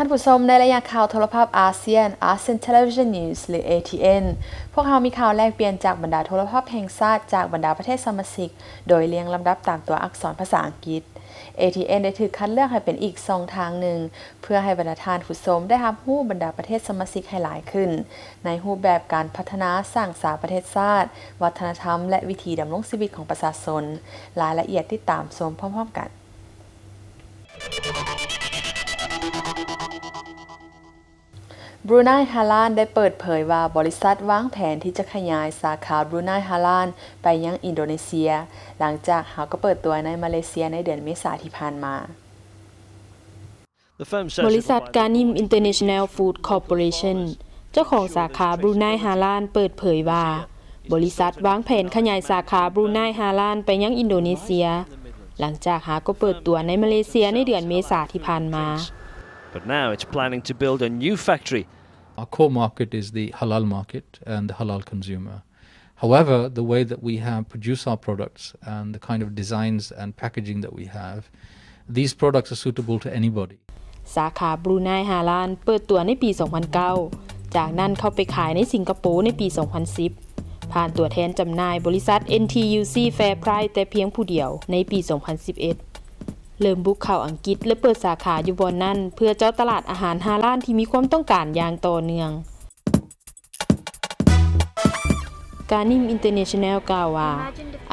ท่านผู้ชมในระยะข่าวโทรภาพอาเซียน ASEAN Television News หรือ ATN พวกเรามีข่าวแลกเปลี่ยนจากบรรดาโทรภาพแห่งชาติจากบรรดาประเทศสมาชิกโดยเรียงลำดับตามตัวอักษรภาษาอังกฤษ ATN ได้ถูกคัดเลือกให้เป็นอีกช่องทางหนึ่งเพื่อให้บรรดาท่านผู้ชมได้รับรู้บรรดาประเทศสมาชิกให้หลายขึ้นในรูปแบบการพัฒนาสร้างสรรค์ประเทศชาติวัฒนธรรมและวิถีดำรงชีวิตของประชาชนรายละเอียดติดตามชมพร้อมๆกันบรูไนฮาลานได้เปิดเผยว่าบริษัทวางแผนที่จะขยายสาขาบรูไนฮาลานไปยังอินโดนีเซียหลังจากเขาก็เปิดตัวในมาเลเซียในเดือนเมษายนที่ผ่านมาบริษัทการนิมอินเตอร์เนชั่นแนลฟู้ดคอร์ปอเรชั่นเจ้าของสาขาบรูไนฮาลานเปิดเผยว่าบริษัทวางแผนขยายสาขาบรูไนฮาลานไปยังอินโดนีเซียหลังจากเขาก็เปิดตัวในมาเลเซียในเดือนเมษายนที่ผ่านมา But now it's planning to build a new factory. Our core market is the halal market and the halal consumer. However, the way that we have produced our products and the kind of designs and packaging that we have, these products are suitable to anybody. สาขาบรูไนฮาลานเปิดตัวในปี 2009 จากนั้นเข้าไปขายในสิงคโปร์ในปี 2010 ผ่านตัวแทนจำหน่ายบริษัท NTUC FairPrice แต่เพียงผู้เดียวในปี 2011เริ่มบุกเข้าอังกฤษและเปิดสาขาอยู่บอนนั้นเพื่อเจ้าตลาดอาหารฮาลาลที่มีความต้องการอย่างต่อเนื่องการนิมอินเตอร์เนชั่นแนลกล่าวว่า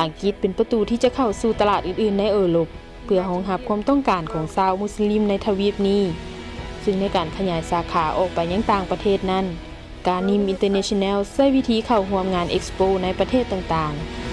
อังกฤษเป็นประตูที่จะเข้าสู่ตลาดอื่นๆในยุโรปเพื่อรองรับความต้องการของชาวมุสลิมในทวีปนี้ซึ่งในการขยายสาขาออกไปยังต่างประเทศนั้นการนิมอินเตอร์เนชั่นแนลใช้วิธีเข้าร่วมงานเอ็กซ์โปในประเทศต่างๆ